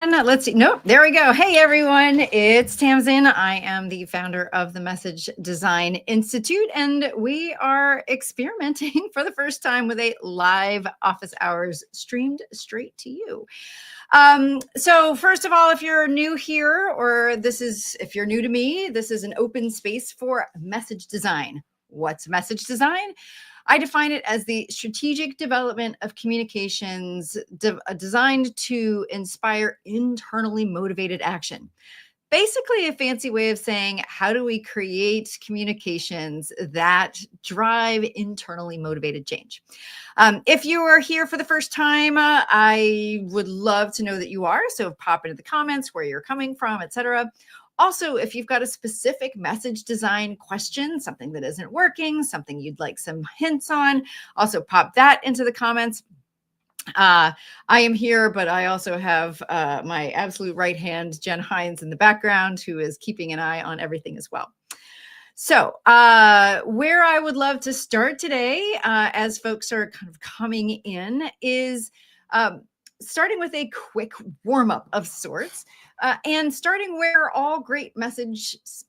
And let's see. Nope, there we go. Hey, everyone. It's Tamsen. I am the founder of the Message Design Institute, and we are experimenting for the first time with a live office hours streamed straight to you. So first of all, if you're new here, or if you're new to me, this is an open space for message design. What's message design? I define it as the strategic development of communications designed to inspire internally motivated action. Basically, a fancy way of saying, how do we create communications that drive internally motivated change? If you are here for the first time, I would love to know that you are. So pop into the comments where you're coming from, etc. Also, if you've got a specific message design question, something that isn't working, something you'd like some hints on, also pop that into the comments. I am here, but I also have my absolute right hand, Jen Hines, in the background, who is keeping an eye on everything as well. So where I would love to start today, as folks are kind of coming in, is starting with a quick warm-up of sorts, and starting where all great messages,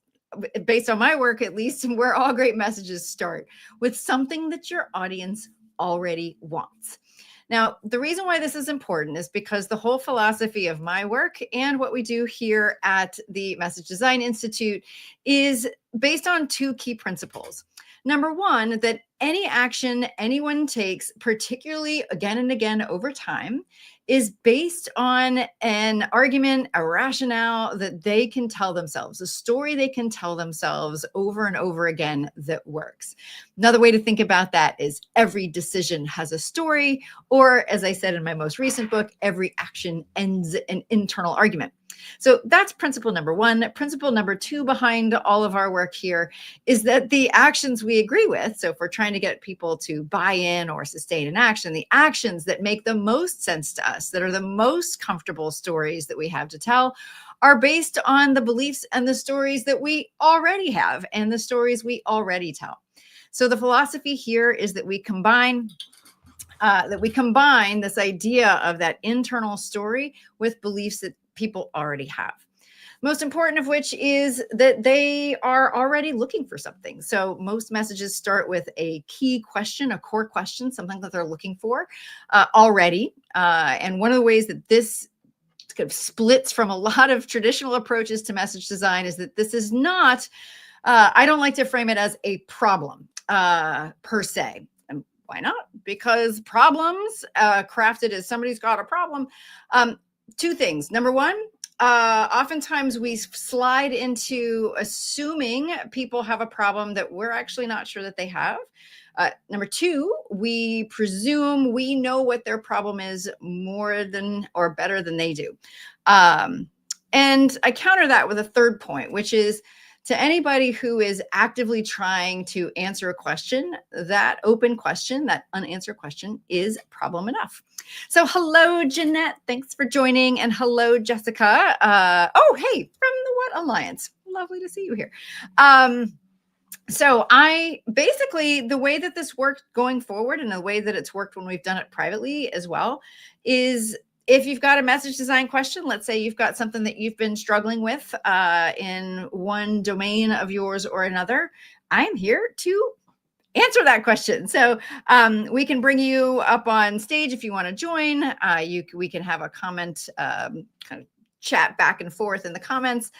based on my work at least, and where all great messages start, with something that your audience already wants. Now, the reason why this is important is because the whole philosophy of my work and what we do here at the Message Design Institute is based on two key principles. Number one, that any action anyone takes, particularly again and again over time, is based on an argument, a rationale that they can tell themselves, a story they can tell themselves over and over again that works. Another way to think about that is every decision has a story, or as I said in my most recent book, every action ends an internal argument. So that's principle number one. Principle number two behind all of our work here is that the actions we agree with, so if we're trying to get people to buy in or sustain an action, the actions that make the most sense to us, that are the most comfortable stories that we have to tell, are based on the beliefs and the stories that we already have and the stories we already tell. So the philosophy here is that we combine this idea of that internal story with beliefs that people already have. Most important of which is that they are already looking for something. So most messages start with a key question, a core question, something that they're looking for already. And one of the ways that this kind of splits from a lot of traditional approaches to message design is that this is not, I don't like to frame it as a problem per se. And why not? Because problems, crafted as somebody's got a problem, two things. Number one, oftentimes we slide into assuming people have a problem that we're actually not sure that they have. Number two, we presume we know what their problem is more than or better than they do. And I counter that with a third point, which is to anybody who is actively trying to answer a question, that open question, that unanswered question is problem enough. So hello, Jeanette. Thanks for joining. And hello, Jessica. Oh, hey, from the What Alliance. Lovely to see you here. So the way that this worked going forward and the way that it's worked when we've done it privately as well is if you've got a message design question, let's say you've got something that you've been struggling with in one domain of yours or another, I'm here to answer that question. So we can bring you up on stage if you want to join. We can have a comment kind of chat back and forth in the comments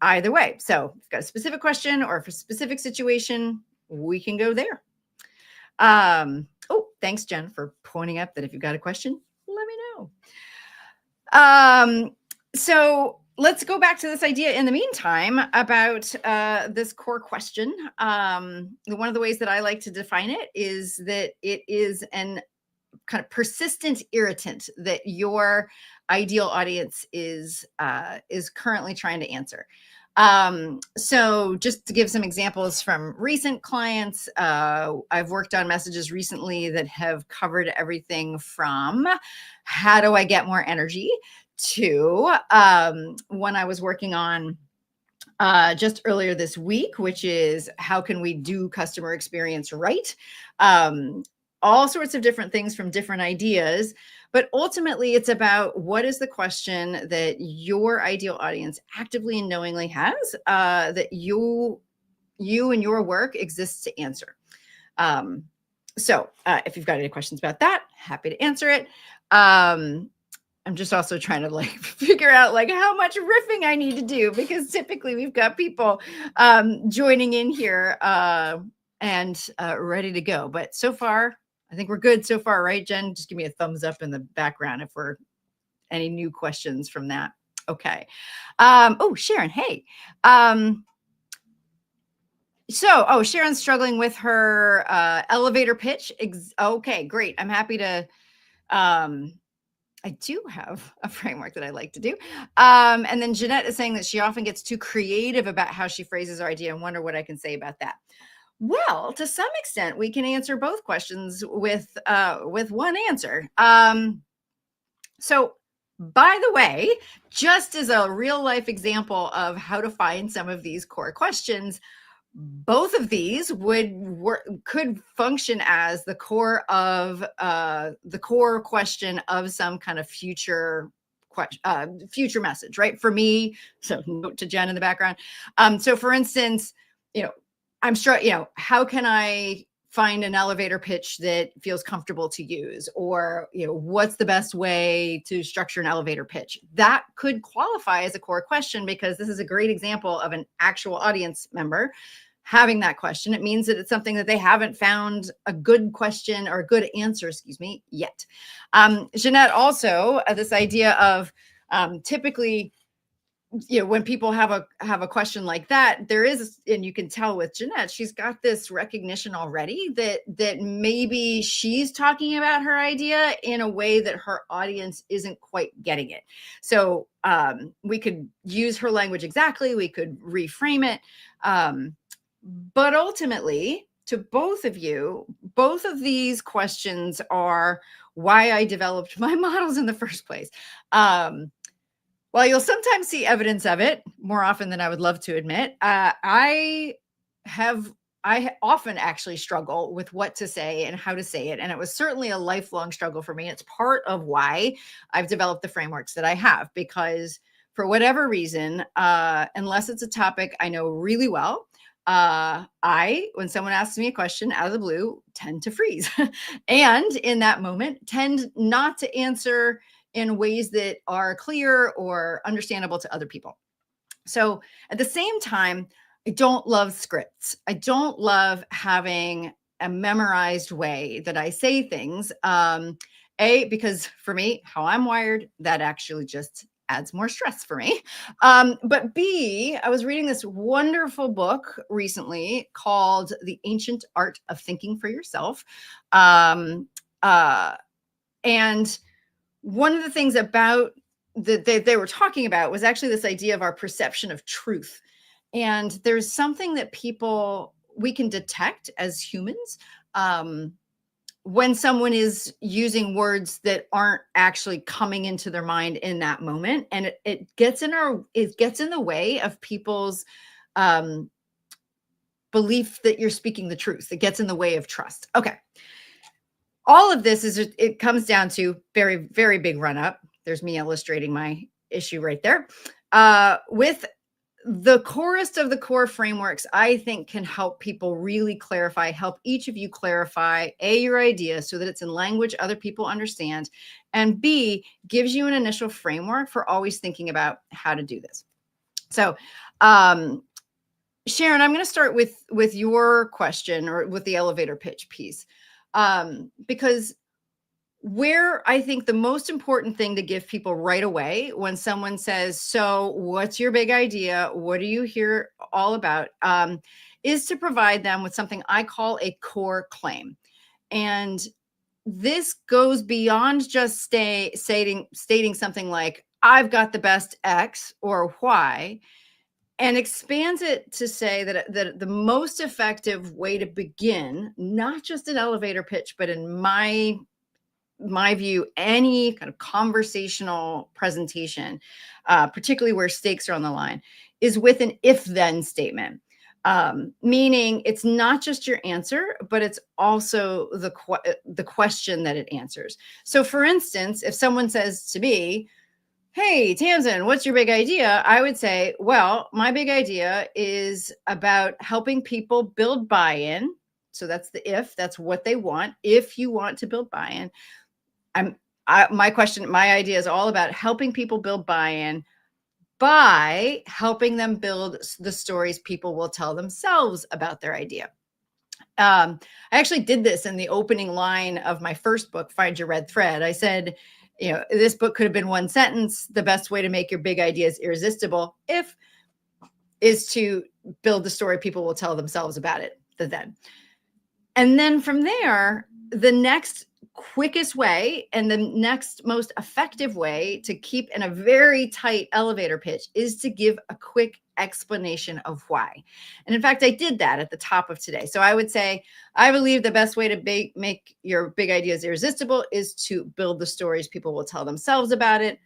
either way. So if you've got a specific question or for a specific situation, we can go there. Oh, thanks, Jen, for pointing out that if you've got a question, let me know. So let's go back to this idea in the meantime about this core question. One of the ways that I like to define it is that it is an kind of persistent irritant that your ideal audience is currently trying to answer. So just to give some examples from recent clients, I've worked on messages recently that have covered everything from how do I get more energy to one I was working on just earlier this week, which is how can we do customer experience right? all sorts of different things from different ideas. But ultimately, it's about what is the question that your ideal audience actively and knowingly has, that you and your work exists to answer. So if you've got any questions about that, happy to answer it. I'm just also trying to like figure out like how much riffing I need to do, because typically we've got people joining in here and ready to go. But so far, I think we're good so far, right, Jen? Just give me a thumbs up in the background if we're any new questions from that. Okay. Oh, Sharon, hey. Sharon's struggling with her elevator pitch. Okay, great. I'm happy to. I do have a framework that I like to do. And then Jeanette is saying that she often gets too creative about how she phrases her idea, and wonder what I can say about that. Well, to some extent, we can answer both questions with one answer. So, by the way, just as a real life example of how to find some of these core questions, both of these could function as the core of the core question of some kind of future message, right? For me, so note to Jen in the background. So for instance, I'm sure, how can I find an elevator pitch that feels comfortable to use? Or, what's the best way to structure an elevator pitch? That could qualify as a core question, because this is a great example of an actual audience member having that question. It means that it's something that they haven't found a good question or a good answer, yet. Jeanette, also this idea of typically, when people have a question like that, there is, and you can tell with Jeanette, she's got this recognition already that maybe she's talking about her idea in a way that her audience isn't quite getting it. So we could use her language exactly, we could reframe it. But ultimately, to both of you, both of these questions are why I developed my models in the first place. While you'll sometimes see evidence of it, more often than I would love to admit, I often actually struggle with what to say and how to say it. And it was certainly a lifelong struggle for me. It's part of why I've developed the frameworks that I have, because for whatever reason, unless it's a topic I know really well, when someone asks me a question out of the blue, tend to freeze. And in that moment, tend not to answer in ways that are clear or understandable to other people. So at the same time, I don't love scripts. I don't love having a memorized way that I say things. Because for me, how I'm wired, that actually just adds more stress for me. But B, I was reading this wonderful book recently called The Ancient Art of Thinking for Yourself. And one of the things about that they were talking about was actually this idea of our perception of truth. And there's something that we can detect as humans when someone is using words that aren't actually coming into their mind in that moment. And it gets in the way of people's belief that you're speaking the truth. It gets in the way of trust. Okay. All of this it comes down to very, very big run up. There's me illustrating my issue right there. With the corest of the core frameworks, I think can help people really help each of you clarify your idea so that it's in language other people understand, and B, gives you an initial framework for always thinking about how to do this. So, Sharon, I'm going to start with your question, or with the elevator pitch piece. Because where I think the most important thing to give people right away when someone says, so what's your big idea? What do you hear all about? Is to provide them with something I call a core claim. And this goes beyond just stating something like, I've got the best X or Y, and expands it to say that the most effective way to begin, not just an elevator pitch, but in my view, any kind of conversational presentation, particularly where stakes are on the line, is with an if-then statement. Meaning it's not just your answer, but it's also the question that it answers. So for instance, if someone says to me, hey, Tamsen, what's your big idea? I would say, well, my big idea is about helping people build buy-in. So that's the if, that's what they want. If you want to build buy-in, my idea is all about helping people build buy-in by helping them build the stories people will tell themselves about their idea. I actually did this in the opening line of my first book, Find Your Red Thread. I said, this book could have been one sentence. The best way to make your big ideas irresistible is to build the story people will tell themselves about it. And then from there, the next quickest way and the next most effective way to keep in a very tight elevator pitch is to give a quick explanation of why. And in fact, I did that at the top of today. So I would say, I believe the best way to make your big ideas irresistible is to build the stories people will tell themselves about it.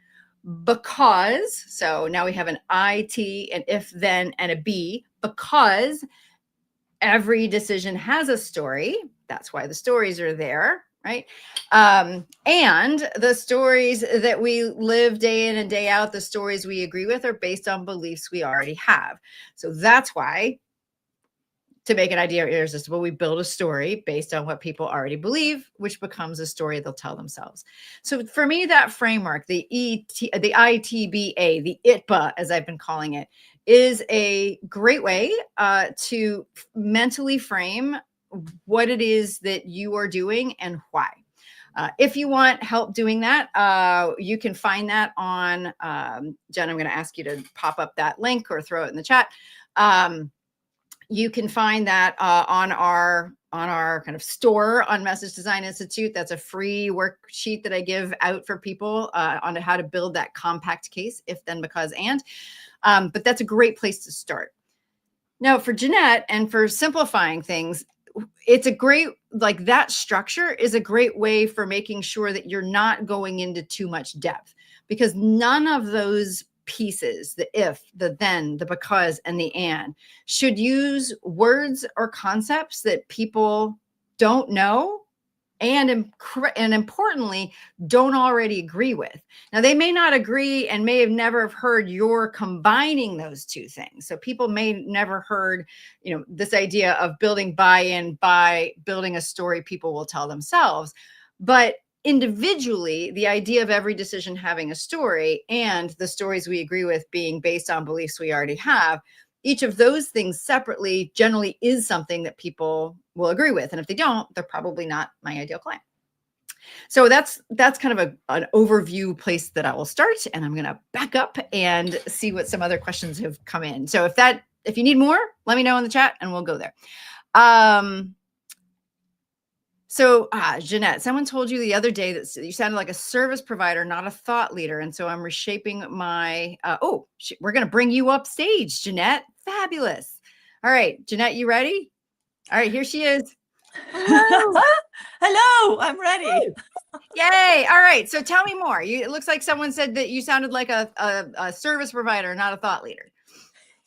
Because, so now we have an I, T, an if, then, and a B, because every decision has a story. That's why the stories are there, right? And the stories that we live day in and day out, the stories we agree with are based on beliefs we already have. So that's why, to make an idea irresistible, we build a story based on what people already believe, which becomes a story they'll tell themselves. So for me, that framework, the ITBA, the ITBA, as I've been calling it, is a great way to mentally frame what it is that you are doing and why. If you want help doing that, you can find that on, Jen, I'm going to ask you to pop up that link or throw it in the chat. You can find that on our kind of store on Message Design Institute. That's a free worksheet that I give out for people on how to build that compact case, if, then, because, and. But that's a great place to start. Now, for Jeanette and for simplifying things, it's a great, like, that structure is a great way for making sure that you're not going into too much depth, because none of those pieces, the if, the then, the because, and the and, should use words or concepts that people don't know and importantly don't already agree with. Now, they may not agree and may have never have heard you're combining those two things. So people may never heard, this idea of building buy-in by building a story people will tell themselves. But individually, the idea of every decision having a story and the stories we agree with being based on beliefs we already have, each of those things separately generally is something that people will agree with. And if they don't, they're probably not my ideal client. So that's kind of an overview place that I will start. And I'm going to back up and see what some other questions have come in. So if you need more, let me know in the chat and we'll go there. So, Jeanette, someone told you the other day that you sounded like a service provider, not a thought leader. And so I'm reshaping my, we're going to bring you up stage, Jeanette. Fabulous. All right, Jeanette, you ready? All right, here she is. Hello. Hello, I'm ready. Yay. All right. So tell me more. It looks like someone said that you sounded like a service provider, not a thought leader.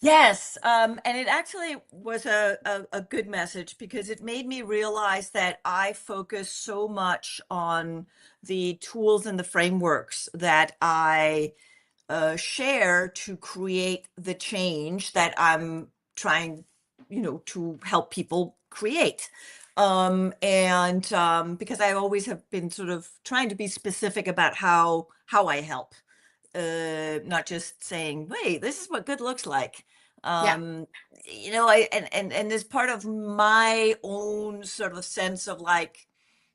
Yes, and it actually was a good message because it made me realize that I focus so much on the tools and the frameworks that I share to create the change that I'm trying, to help people create. Because I always have been sort of trying to be specific about how I help. Not just saying, wait, this is what good looks like. Yeah. And there's part of my own sort of sense of like,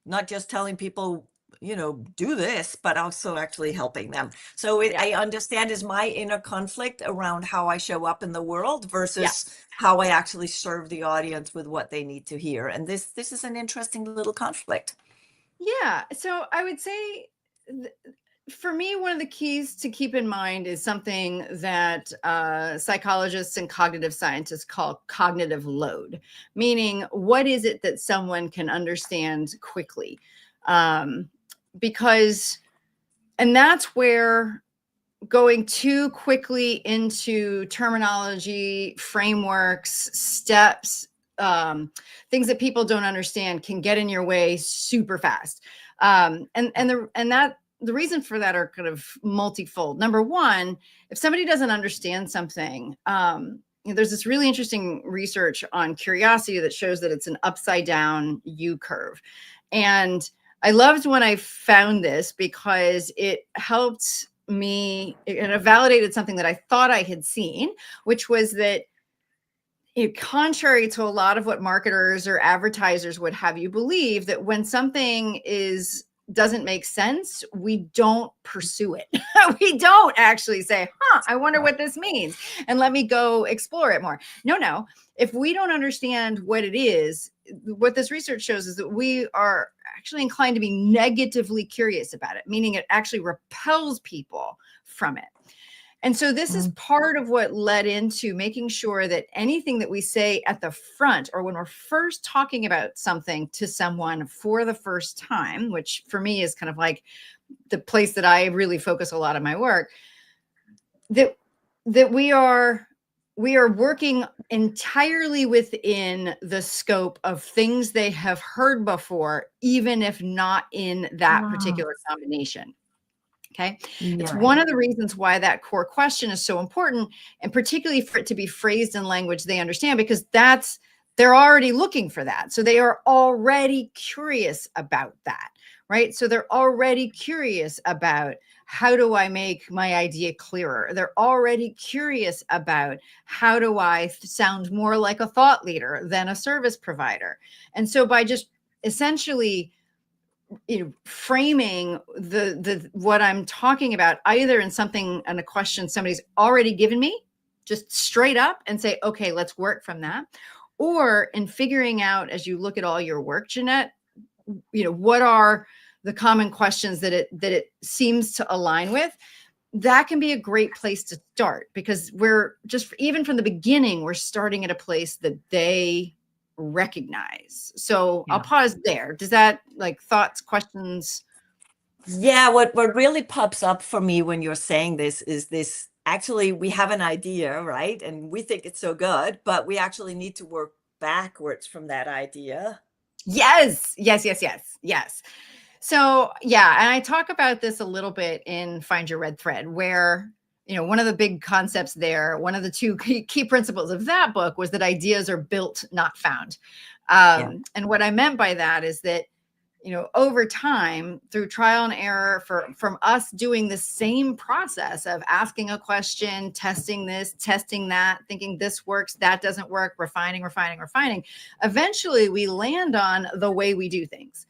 not just telling people, do this, but also actually helping them. So I understand is my inner conflict around how I show up in the world versus how I actually serve the audience with what they need to hear. And this is an interesting little conflict. Yeah. So I would say, for me, one of the keys to keep in mind is something that psychologists and cognitive scientists call cognitive load, meaning what is it that someone can understand quickly? And that's where going too quickly into terminology, frameworks, steps, things that people don't understand can get in your way super fast. The reason for that are kind of multifold. Number one, if somebody doesn't understand something, there's this really interesting research on curiosity that shows that it's an upside down U curve. And I loved when I found this because it helped me, and it validated something that I thought I had seen, which was that contrary to a lot of what marketers or advertisers would have you believe, that when something doesn't make sense, we don't pursue it. We don't actually say, I wonder what this means, and let me go explore it more. No. If we don't understand what it is, what this research shows is that we are actually inclined to be negatively curious about it, meaning it actually repels people from it. And so this is part of what led into making sure that anything that we say at the front, or when we're first talking about something to someone for the first time, which for me is kind of like the place that I really focus a lot of my work, that we are working entirely within the scope of things they have heard before, even if not in that particular combination. Okay. It's one of the reasons why that core question is so important, and particularly for it to be phrased in language they understand, because they're already looking for that. So they are already curious about that, right? So they're already curious about, how do I make my idea clearer? They're already curious about, how do I sound more like a thought leader than a service provider? And so by just essentially framing the what I'm talking about, either in a question somebody's already given me, just straight up, and say, okay, let's work from that. Or in figuring out, as you look at all your work, Jeanette, what are the common questions that it seems to align with. That can be a great place to start, because we're just, even from the beginning, we're starting at a place that they recognize. So I'll pause there. Does that, like, thoughts, questions? Yeah, what really pops up for me when you're saying this is this: actually we have an idea, right? And we think it's so good, but we actually need to work backwards from that idea. Yes. So yeah, and I talk about this a little bit in Find Your Red Thread, where one of the big concepts there, one of the two key principles of that book, was that ideas are built, not found. And what I meant by that is that, over time, through trial and error, from us doing the same process of asking a question, testing this, testing that, thinking this works, that doesn't work, refining, eventually we land on the way we do things.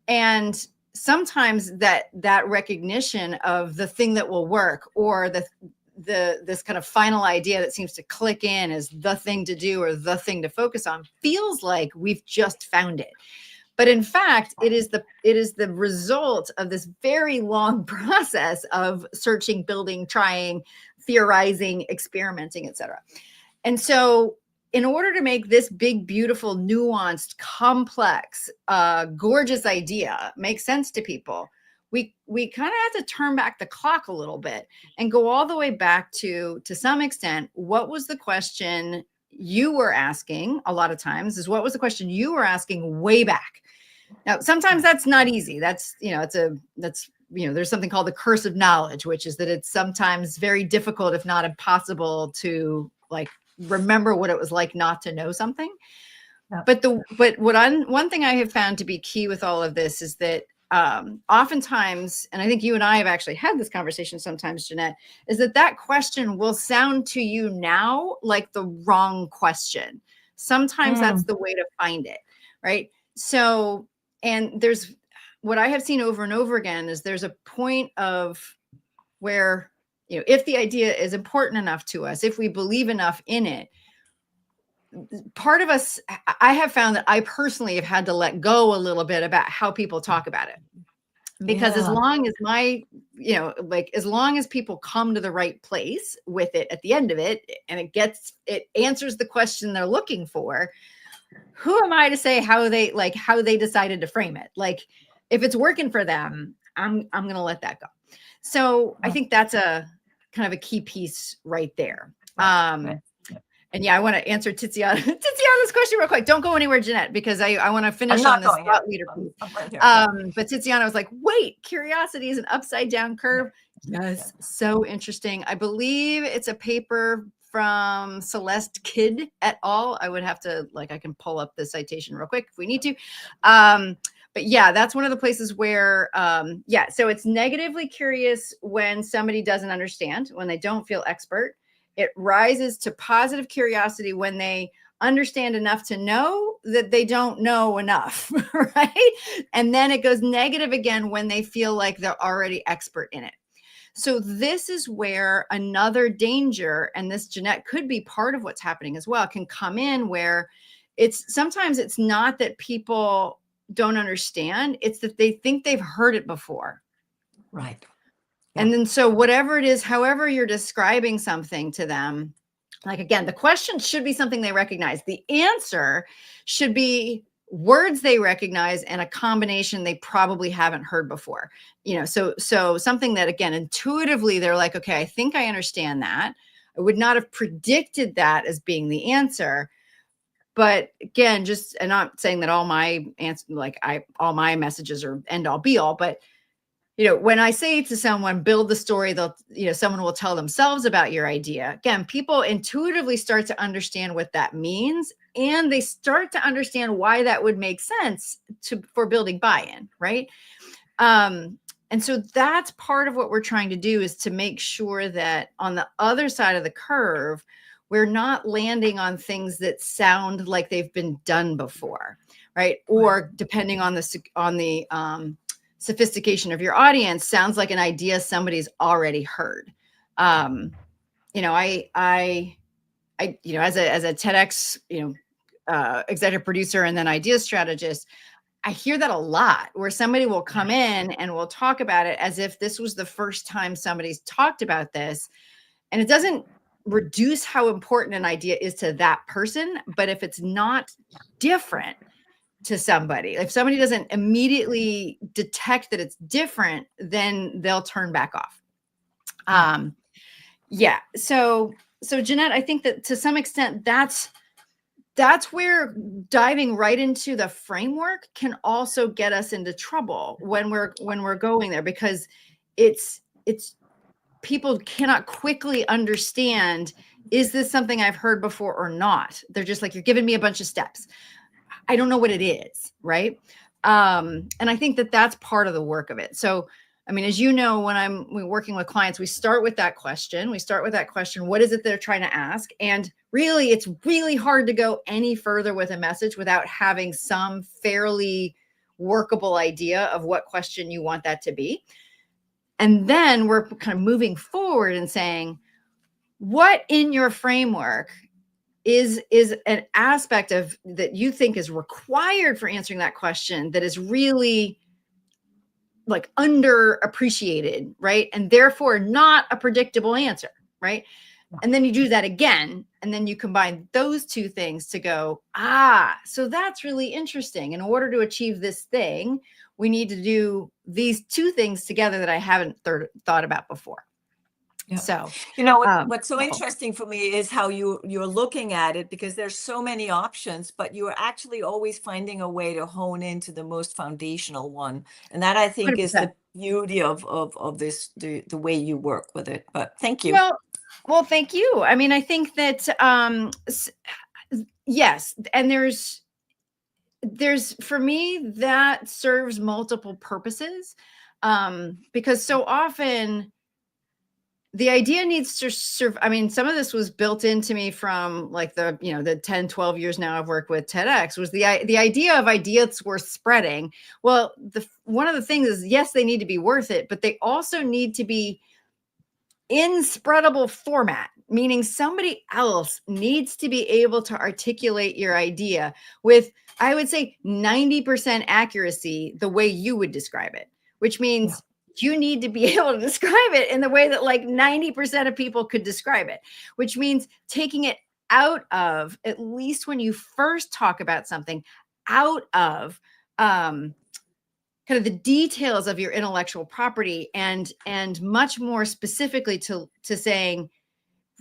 And sometimes that recognition of the thing that will work, or this kind of final idea that seems to click in as the thing to do or the thing to focus on, feels like we've just found it. But in fact, it is the result of this very long process of searching, building, trying, theorizing, experimenting, etc. And so, in order to make this big, beautiful, nuanced, complex, gorgeous idea make sense to people, we kind of have to turn back the clock a little bit and go all the way back to some extent, what was the question you were asking? A lot of times is, what was the question you were asking way back? Now, sometimes that's not easy. That's, there's something called the curse of knowledge, which is that it's sometimes very difficult, if not impossible, to, like, remember what it was like not to know something. But one thing I have found to be key with all of this is that oftentimes, and I think you and I have actually had this conversation sometimes, Jeanette, is that question will sound to you now like the wrong question. Sometimes that's the way to find it, right? So, and there's, what I have seen over and over again is, there's a point of where, if the idea is important enough to us, if we believe enough in it, part of us, I have found that I personally have had to let go a little bit about how people talk about it. Because as long as as long as people come to the right place with it at the end of it, and it answers the question they're looking for, who am I to say how they decided to frame it? Like, if it's working for them, I'm going to let that go. So I think that's a kind of a key piece right there. Right. And yeah, I want to answer Tiziana's question real quick. Don't go anywhere, Jeanette, because I want to finish on this thought leader piece. I'm right here. But Tiziana was like, wait, curiosity is an upside down curve. Yes, so interesting. I believe it's a paper from Celeste Kidd et al. I would have to, I can pull up the citation real quick if we need to. But yeah, that's one of the places where, so it's negatively curious when somebody doesn't understand, when they don't feel expert. It rises to positive curiosity when they understand enough to know that they don't know enough, right? And then it goes negative again when they feel like they're already expert in it. So this is where another danger, and this, Jeanette, could be part of what's happening as well, can come in, where sometimes it's not that people don't understand, it's that they think they've heard it before. Right. Yeah. And then so whatever it is, however you're describing something to them, like, again, the question should be something they recognize. The answer should be words they recognize and a combination they probably haven't heard before. So something that, again, intuitively they're like, okay, I think I understand that. I would not have predicted that as being the answer. But again, and I'm not saying that all my all my messages are end all be all, but when I say to someone, build the story, someone will tell themselves about your idea. Again, people intuitively start to understand what that means, and they start to understand why that would make sense for building buy-in, right? And so that's part of what we're trying to do, is to make sure that on the other side of the curve, we're not landing on things that sound like they've been done before, right? Or depending on the sophistication of your audience, sounds like an idea somebody's already heard. I as a TEDx, executive producer and then idea strategist, I hear that a lot, where somebody will come in and will talk about it as if this was the first time somebody's talked about this. And it doesn't reduce how important an idea is to that person. But if it's not different to somebody, if somebody doesn't immediately detect that it's different, then they'll turn back off. So Jeanette, I think that to some extent that's where diving right into the framework can also get us into trouble when we're going there, because it's people cannot quickly understand, is this something I've heard before or not? They're just like, you're giving me a bunch of steps. I don't know what it is, right? And I think that that's part of the work of it. So, I mean, as you know, when we're working with clients, we start with that question. What is it they're trying to ask? And really, it's really hard to go any further with a message without having some fairly workable idea of what question you want that to be. And then we're kind of moving forward and saying, what in your framework is an aspect of that you think is required for answering that question that is really like underappreciated, right? And therefore not a predictable answer, right? And then you do that again, and then you combine those two things to go, so that's really interesting. In order to achieve this thing, we need to do these two things together that I haven't thought about before. Yeah. So, what's so interesting for me is how you're looking at it, because there's so many options, but you're actually always finding a way to hone into the most foundational one. And that, I think, 100%. is the beauty of this, the way you work with it. But thank you. Well, thank you. I mean, I think that, yes. And there's, for me, that serves multiple purposes, because so often the idea needs to serve. I mean, some of this was built into me from like the 10, 12 years now I've worked with TEDx, was the idea of ideas worth spreading. Well, one of the things is, yes, they need to be worth it, but they also need to be in spreadable format, meaning somebody else needs to be able to articulate your idea with, I would say, 90% accuracy, the way you would describe it, which means you need to be able to describe it in the way that like 90% of people could describe it, which means taking it out of, at least when you first talk about something, out of kind of the details of your intellectual property, and much more specifically to saying,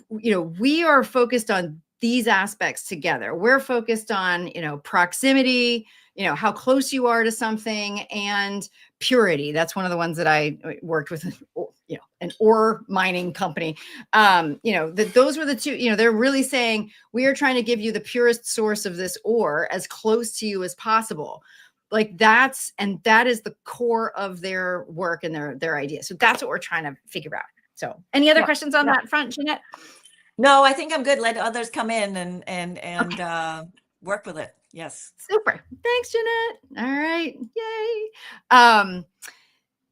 we are focused on these aspects together. We're focused on, proximity, how close you are to something, and purity. That's one of the ones that I worked with, an ore mining company. That those were the two, they're really saying, we are trying to give you the purest source of this ore as close to you as possible. Like that is the core of their work and their idea. So that's what we're trying to figure out. So any other questions on that front, Jeanette? No, I think I'm good. Let others come in and work with it. Yes. Super. Thanks, Jeanette. All right. Yay.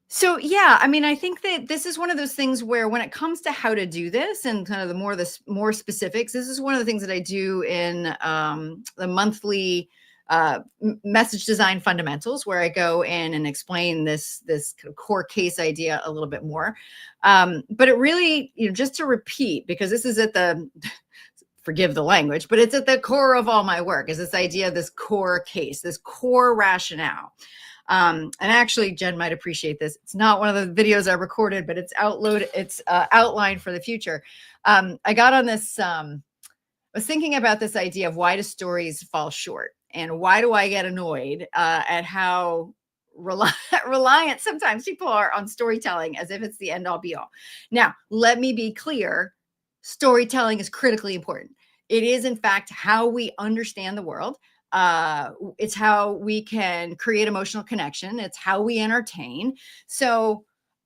So yeah, I mean, I think that this is one of those things where when it comes to how to do this and kind of the more specifics, this is one of the things that I do in the monthly message design fundamentals, where I go in and explain this kind of core case idea a little bit more. But it really, just to repeat, because this is at the forgive the language, but it's at the core of all my work, is this idea of this core case, this core rationale. And actually, Jen might appreciate this. It's not one of the videos I recorded, but it's outlined for the future. I got on this, I was thinking about this idea of why do stories fall short, and why do I get annoyed at how reliant sometimes people are on storytelling as if it's the end all be all. Now, let me be clear. Storytelling is critically important. It is, in fact, how we understand the world. It's how we can create emotional connection. It's how we entertain. So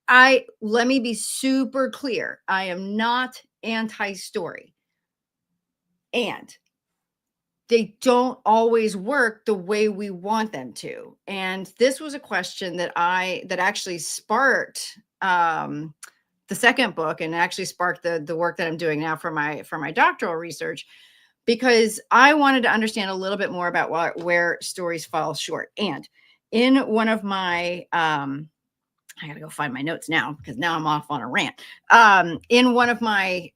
let me be super clear. I am not anti-story. And they don't always work the way we want them to. And this was a question that actually sparked the second book, and actually sparked the work that I'm doing now for my doctoral research, because I wanted to understand a little bit more about where stories fall short. And in one of my, I got to go find my notes now, because now I'm off on a rant. In one of my,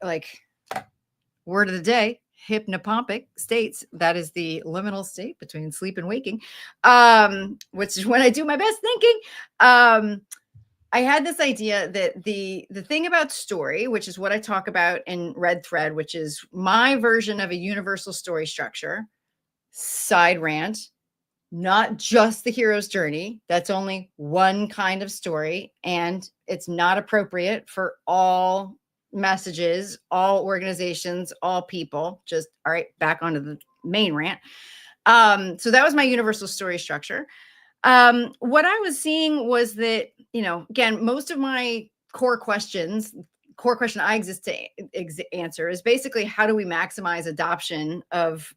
word of the day, hypnopompic states, that is the liminal state between sleep and waking, which is when I do my best thinking. I had this idea that the thing about story, which is what I talk about in Red Thread, which is my version of a universal story structure, side rant, not just the hero's journey. That's only one kind of story, and it's not appropriate for all messages, all organizations, all people. Just, all right, back onto the main rant. So that was my universal story structure. What I was seeing was that, again, most of my core question I exist to answer is basically, how do we maximize adoption of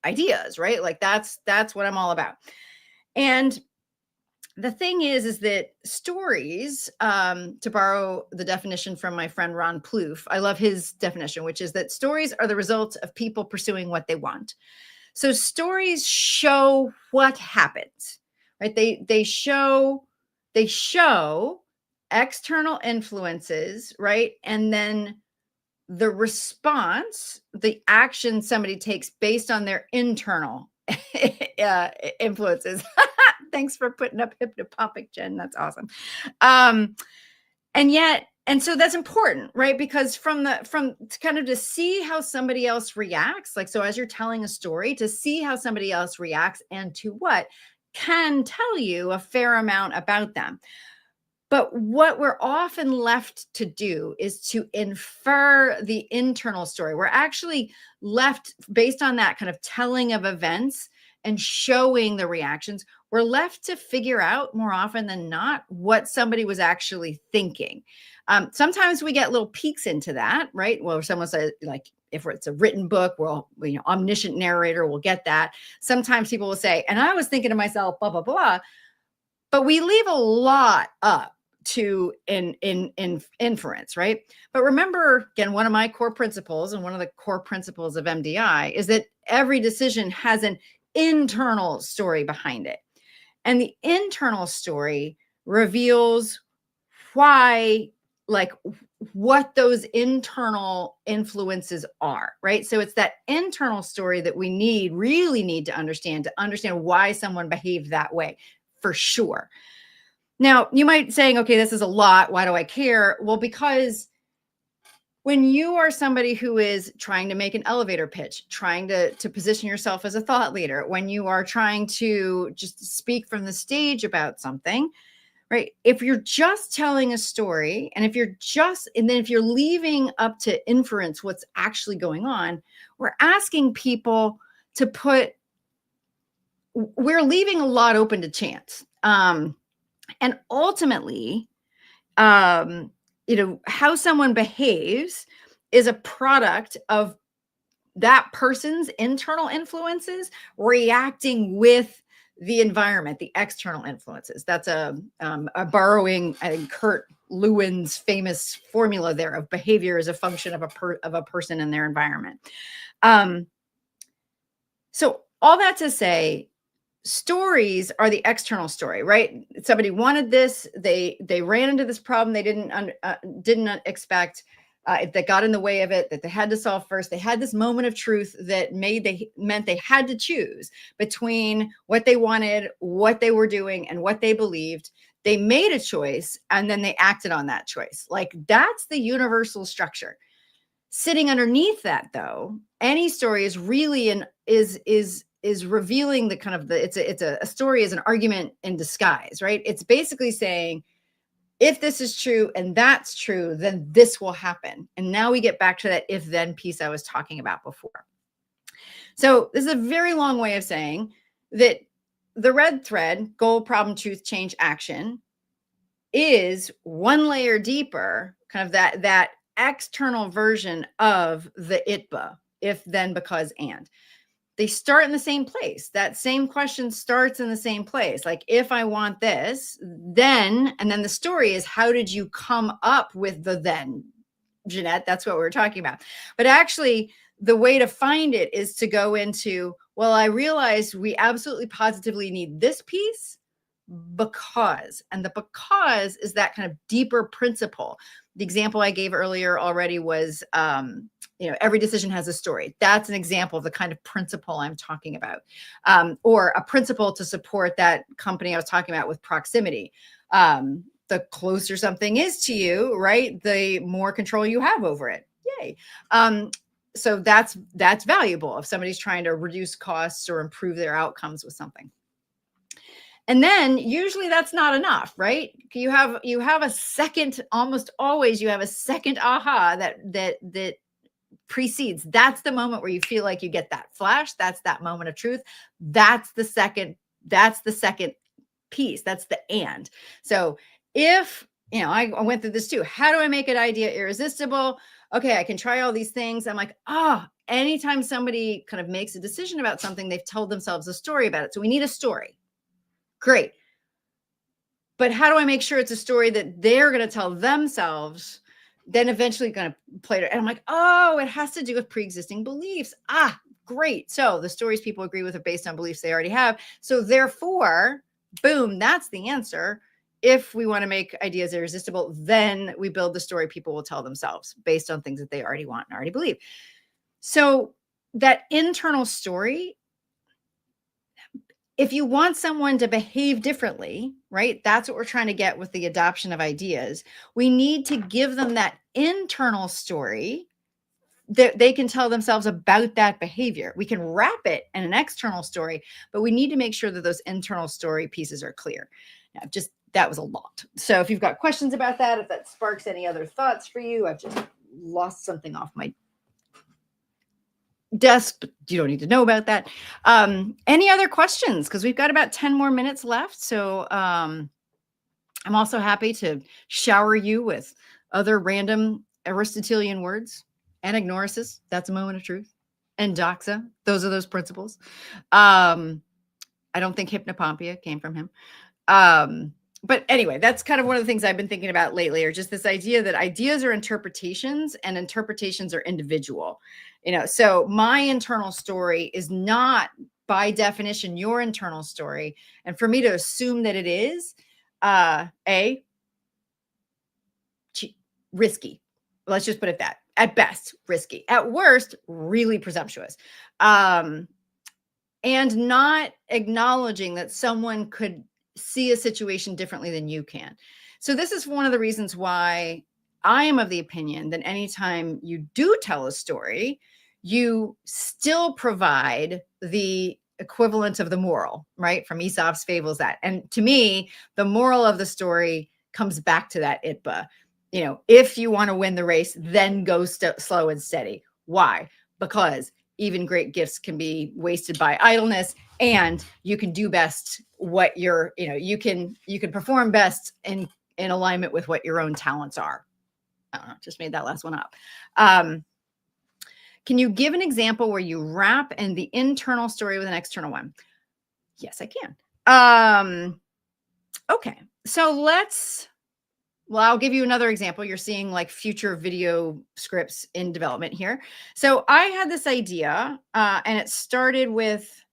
ideas, right? Like that's what I'm all about. And the thing is that stories, to borrow the definition from my friend Ron Plouffe, I love his definition, which is that stories are the result of people pursuing what they want. So stories show what happens, right? They show external influences, right? And then the response, the action somebody takes based on their internal influences. Thanks for putting up hypnopompic, Jen. That's awesome. And so that's important, right? Because from kind of to see how somebody else reacts, like, so as you're telling a story, to see how somebody else reacts and to what can tell you a fair amount about them. But what we're often left to do is to infer the internal story. We're actually left, based on that kind of telling of events and showing the reactions, we're left to figure out more often than not what somebody was actually thinking. Sometimes we get little peeks into that, right? Well, someone says, like, if it's a written book, well, omniscient narrator will get that. Sometimes people will say, and I was thinking to myself, blah, blah, blah. But we leave a lot up to inference, right? But remember, again, one of my core principles and one of the core principles of MDI is that every decision has an internal story behind it. And the internal story reveals why, like, what those internal influences are, right? So it's that internal story that we really need to understand why someone behaved that way. for sure. Now, you might saying, okay, this is a lot. Why do I care? Well, because when you are somebody who is trying to make an elevator pitch, trying to position yourself as a thought leader, when you are trying to just speak from the stage about something, right? If you're just telling a story, and then if you're leaving up to inference what's actually going on, we're asking people to we're leaving a lot open to chance. And ultimately, how someone behaves is a product of that person's internal influences reacting with the environment, the external influences. That's a borrowing, I think, Kurt Lewin's famous formula there of behavior as a function of a person and their environment. So all that to say, stories are the external story, right? Somebody wanted this, they ran into this problem they didn't expect, that got in the way of it, that they had to solve first. They had this moment of truth that meant they had to choose between what they wanted, what they were doing, and what they believed. They made a choice, and then they acted on that choice. Like, that's the universal structure. Sitting underneath that, though, any story is really is revealing the kind of it's a story is an argument in disguise, right? It's basically saying, if this is true and that's true, then this will happen. And now we get back to that if then piece I was talking about before. So this is a very long way of saying that the red thread, goal, problem, truth, change, action, is one layer deeper, kind of that external version of the ITBA, if then because and. They start in the same place. That same question starts in the same place. Like, if I want this, then, and then the story is, how did you come up with the then, Jeanette? That's what we were talking about. But actually, the way to find it is to go into, well, I realized we absolutely positively need this piece because, and the because is that kind of deeper principle. The example I gave earlier already was, every decision has a story. That's an example of the kind of principle I'm talking about, or a principle to support that company I was talking about with proximity. The closer something is to you, right, the more control you have over it. Yay. So that's valuable if somebody's trying to reduce costs or improve their outcomes with something. And then usually that's not enough, right? You have a second, almost always you have a second aha that precedes. That's the moment where you feel like you get that flash. That's that moment of truth. That's the second piece. That's the and. So if, I went through this too. How do I make an idea irresistible? Okay, I can try all these things. I'm like, anytime somebody kind of makes a decision about something, they've told themselves a story about it. So we need a story. Great. But how do I make sure it's a story that they're going to tell themselves, then eventually going to play it? And I'm like, it has to do with pre-existing beliefs. Great. So the stories people agree with are based on beliefs they already have. So therefore, boom, that's the answer. If we want to make ideas irresistible, then we build the story people will tell themselves based on things that they already want and already believe. So that internal story, if you want someone to behave differently, right? That's what we're trying to get with the adoption of ideas. We need to give them that internal story that they can tell themselves about that behavior. We can wrap it in an external story, but we need to make sure that those internal story pieces are clear. Now, that was a lot. So if you've got questions about that, if that sparks any other thoughts for you, I've just lost something off my desk, but you don't need to know about that. Any other questions? Because we've got about 10 more minutes left. So I'm also happy to shower you with other random Aristotelian words. Anagnorisis, that's a moment of truth. And doxa, those are those principles. I don't think hypnopompia came from him. But anyway, that's kind of one of the things I've been thinking about lately, or just this idea that ideas are interpretations and interpretations are individual. So my internal story is not by definition your internal story. And for me to assume that it is, risky. Let's just put it that. At best, risky. At worst, really presumptuous. And not acknowledging that someone could see a situation differently than you can. So this is one of the reasons why I am of the opinion that anytime you do tell a story, you still provide the equivalent of the moral, right? From Aesop's fables that. And to me, the moral of the story comes back to that ITBA. If you want to win the race, then go slow and steady. Why? Because even great gifts can be wasted by idleness, and you can do best what you can perform best in alignment with what your own talents are. I don't know, just made that last one up. Can you give an example where you wrap in the internal story with an external one? Yes, I can. Okay, so I'll give you another example. You're seeing like future video scripts in development here. So I had this idea, and it started with,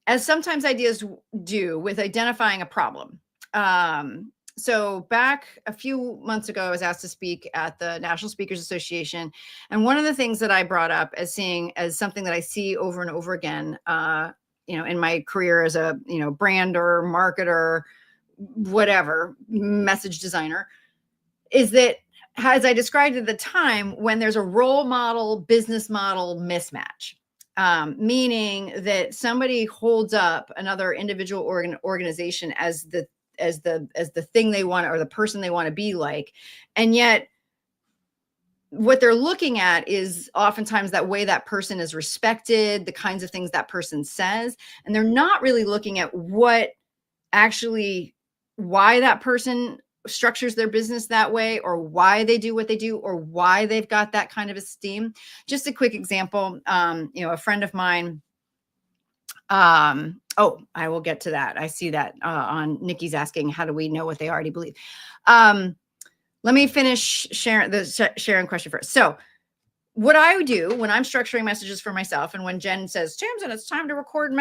as sometimes ideas do, with identifying a problem. So back a few months ago, I was asked to speak at the National Speakers Association. And one of the things that I brought up as something that I see over and over again, in my career as a, brander, marketer, whatever, message designer, is that, as I described at the time, when there's a role model, business model mismatch, meaning that somebody holds up another individual organization as the thing they want, or the person they want to be like, and yet what they're looking at is oftentimes that way that person is respected, the kinds of things that person says, and they're not really looking at why that person structures their business that way, or why they do what they do, or why they've got that kind of esteem. Just a quick example, a friend of mine, I will get to that. I see that on Nikki's asking, how do we know what they already believe? Let me finish sharing question first. So what I would do when I'm structuring messages for myself, and when Jen says, Tamsen, it's time to record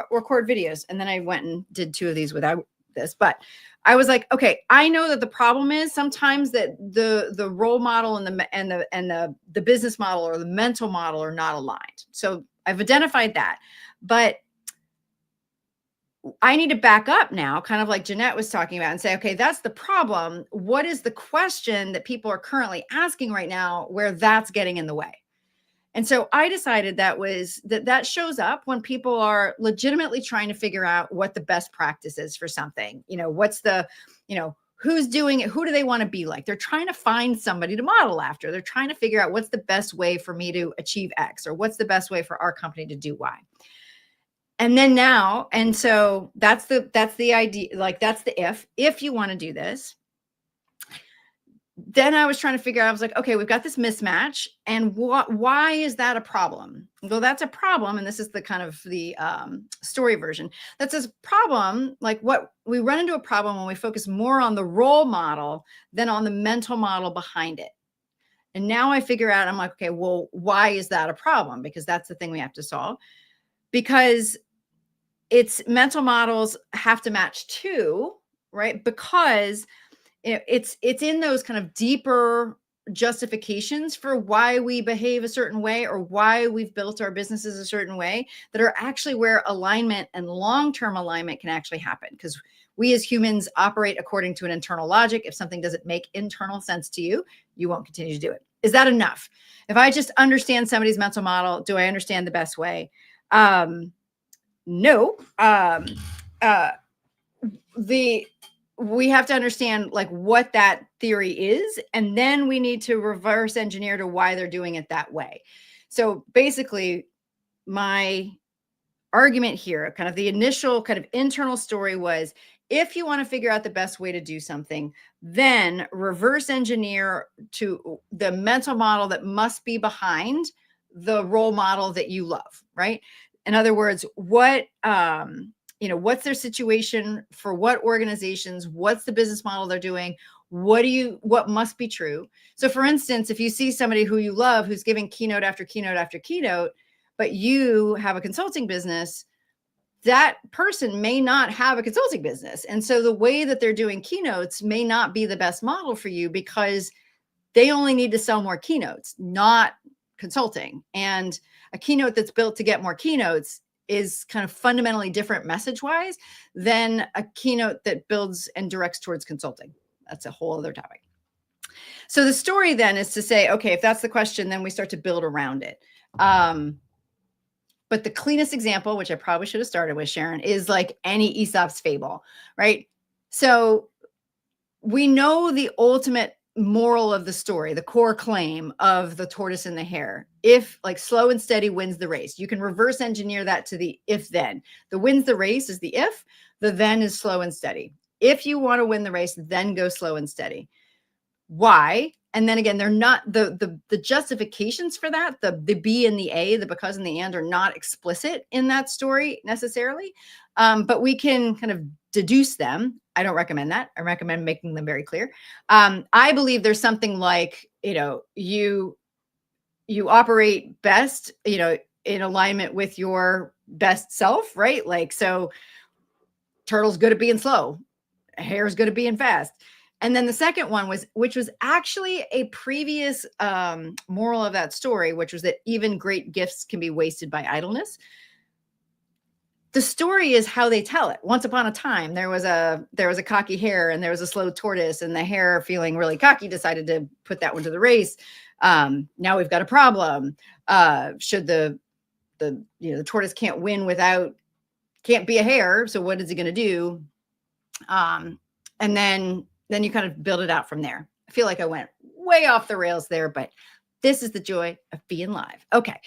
record videos. And then I went and did 2 of these without this, but I was like, okay, I know that the problem is sometimes that the role model and the business model or the mental model are not aligned. So I've identified that, but I need to back up now, kind of like Jeanette was talking about, and say, okay, that's the problem. What is the question that people are currently asking right now where that's getting in the way? And so I decided that shows up when people are legitimately trying to figure out what the best practice is for something. What's the, who's doing it? Who do they want to be like? They're trying to find somebody to model after. They're trying to figure out what's the best way for me to achieve X, or what's the best way for our company to do Y. And so that's the idea. Like, that's the if you want to do this. Then I was trying to figure out, I was like, okay, we've got this mismatch, and why is that a problem? Well, that's a problem. And this is the kind of the story version. That's a problem. Like, what we run into a problem when we focus more on the role model than on the mental model behind it. And now I figure out, I'm like, okay, well, why is that a problem? Because that's the thing we have to solve. Because it's mental models have to match too, right? Because it's in those kind of deeper justifications for why we behave a certain way, or why we've built our businesses a certain way, that are actually where alignment and long-term alignment can actually happen. Because we as humans operate according to an internal logic. If something doesn't make internal sense to you, you won't continue to do it. Is that enough? If I just understand somebody's mental model, do I understand the best way? No. We have to understand like what that theory is, and then we need to reverse engineer to why they're doing it that way. So basically, my argument here, kind of the initial kind of internal story, was, if you want to figure out the best way to do something, then reverse engineer to the mental model that must be behind the role model that you love, right? In other words, what's their situation for what organizations, what's the business model they're doing, what must be true. So for instance, if you see somebody who you love, who's giving keynote after keynote after keynote, but you have a consulting business, that person may not have a consulting business. And so the way that they're doing keynotes may not be the best model for you, because they only need to sell more keynotes, not consulting. And a keynote that's built to get more keynotes is kind of fundamentally different message-wise than a keynote that builds and directs towards consulting. That's a whole other topic. So the story then is to say, okay, if that's the question, then we start to build around it. But the cleanest example, which I probably should have started with, Sharon, is like any Aesop's fable, right? So we know the ultimate moral of the story, the core claim of the tortoise and the hare. If like slow and steady wins the race, you can reverse engineer that to the if then. The wins the race is the if, the then is slow and steady. If you want to win the race, then go slow and steady. Why? And then again, they're not the justifications for that, the B and the A, the because and the and are not explicit in that story necessarily. But we can kind of deduce them. I don't recommend that. I recommend making them very clear. I believe there's something like, you operate best, in alignment with your best self, right? Like, so turtle's good at being slow, hare's good at being fast. And then the second one which was actually a previous moral of that story, which was that even great gifts can be wasted by idleness. The story is how they tell it. Once upon a time, there was a cocky hare and there was a slow tortoise, and the hare, feeling really cocky, decided to put that one to the race. Now we've got a problem. Should the tortoise can't be a hare. So what is he going to do? And then you kind of build it out from there. I feel like I went way off the rails there, but this is the joy of being live. Okay.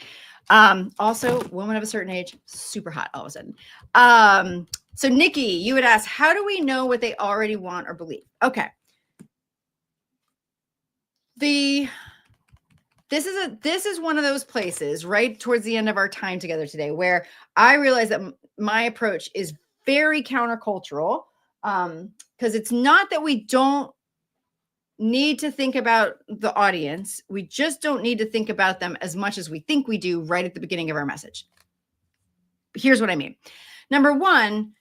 Also, woman of a certain age, super hot all of a sudden. So Nikki, you would ask, how do we know what they already want or believe? Okay. This is one of those places right towards the end of our time together today where I realize that my approach is very countercultural. Because it's not that we don't need to think about the audience. We just don't need to think about them as much as we think we do right at the beginning of our message. Here's what I mean. Number one,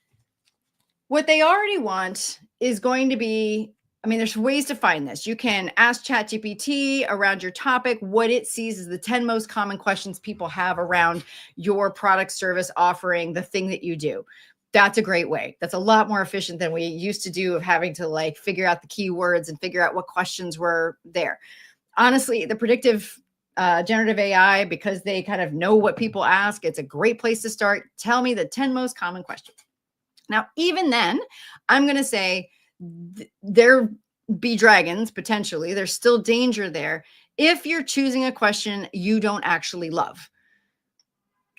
what they already want is going to be, there's ways to find this. You can ask ChatGPT around your topic what it sees as the 10 most common questions people have around your product, service, offering, the thing that you do. That's a great way. That's a lot more efficient than we used to do of having to like figure out the keywords and figure out what questions were there. Honestly, the predictive generative AI, because they kind of know what people ask, it's a great place to start. Tell me the 10 most common questions. Now, even then, I'm going to say there be dragons, potentially. There's still danger there if you're choosing a question you don't actually love.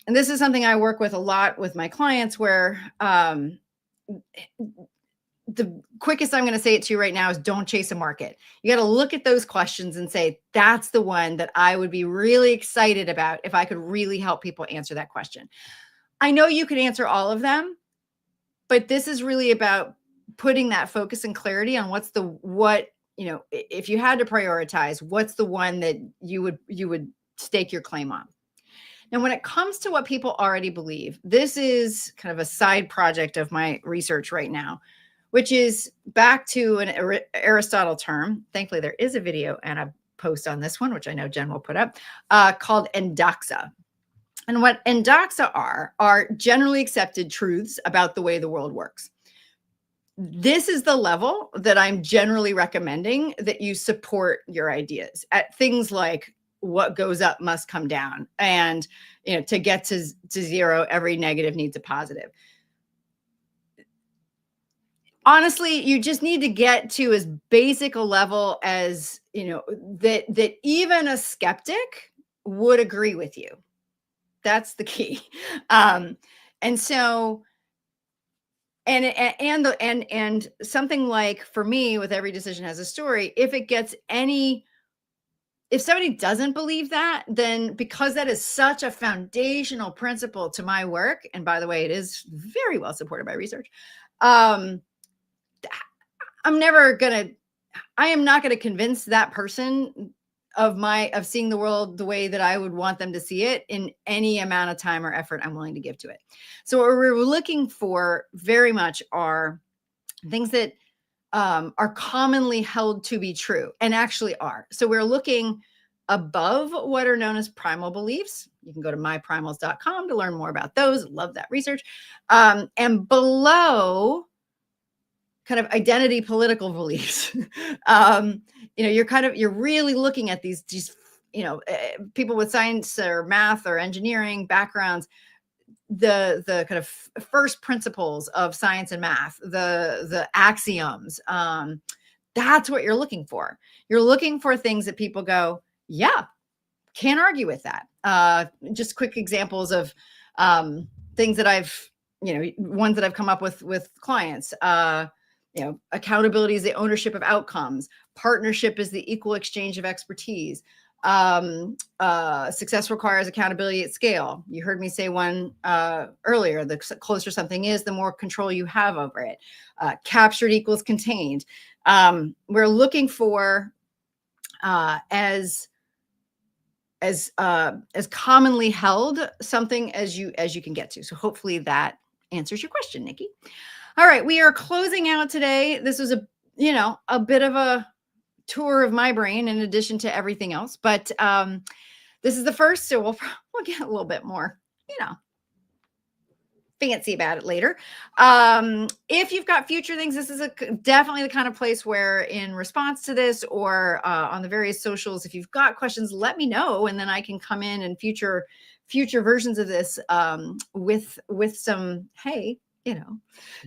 And this is something I work with a lot with my clients where the quickest I'm going to say it to you right now is don't chase a market. You got to look at those questions and say, that's the one that I would be really excited about if I could really help people answer that question. I know you could answer all of them, but this is really about putting that focus and clarity on if you had to prioritize, what's the one that you would stake your claim on. Now, when it comes to what people already believe, this is kind of a side project of my research right now, which is back to an Aristotle term. Thankfully, there is a video and a post on this one, which I know Jen will put up, called endoxa. And what endoxa are generally accepted truths about the way the world works. This is the level that I'm generally recommending that you support your ideas at things like what goes up must come down. And, to get to zero, every negative needs a positive. Honestly, you just need to get to as basic a level as, that even a skeptic would agree with you. That's the key. And so, and something like, for me, with every decision has a story, if somebody doesn't believe that, then because that is such a foundational principle to my work, and by the way, it is very well supported by research, I am not going to convince that person of seeing the world the way that I would want them to see it in any amount of time or effort I'm willing to give to it. So what we're looking for very much are things that are commonly held to be true and actually are. So we're looking above what are known as primal beliefs. You can go to myprimals.com to learn more about those. Love that research. And below, kind of identity political beliefs. You're really looking at these people with science or math or engineering backgrounds, the kind of first principles of science and math, the axioms. That's what you're looking for. You're looking for things that people go, yeah, can't argue with that. Just quick examples of things that ones that I've come up with clients. Accountability is the ownership of outcomes. Partnership is the equal exchange of expertise. Success requires accountability at scale. You heard me say one earlier. The closer something is, the more control you have over it. Captured equals contained. We're looking for as commonly held something as you can get to. So hopefully that answers your question, Nikki. All right, we are closing out today. This was a bit of a tour of my brain in addition to everything else, but this is the first, so we'll get a little bit more, fancy about it later. If you've got future things, this is definitely the kind of place where, in response to this or on the various socials, if you've got questions, let me know, and then I can come in and future versions of this with some, hey,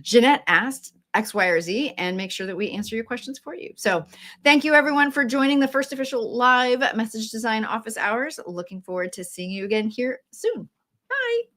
Jeanette asked X, Y, or Z, and make sure that we answer your questions for you. So thank you, everyone, for joining the first official live message design office hours. Looking forward to seeing you again here soon. Bye.